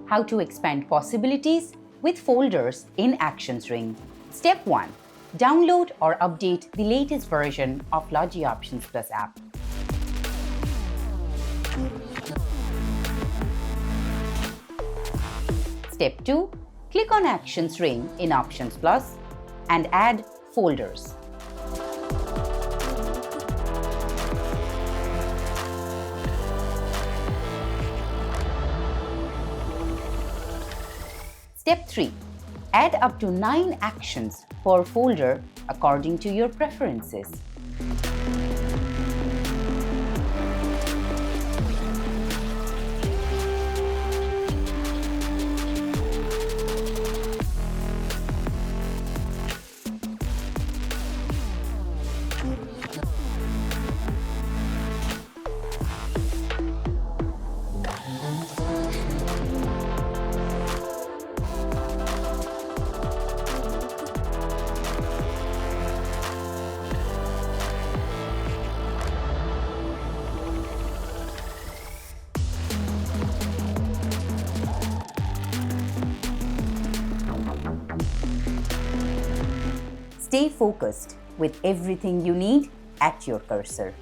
how to expand possibilities with folders in Actions Ring. Step 1. Download or update the latest version of Logi Options Plus app. Step 2. Click on Actions Ring in Options Plus and add folders. Step 3. Add up to 9 actions per folder according to your preferences. Stay focused with everything you need at your cursor.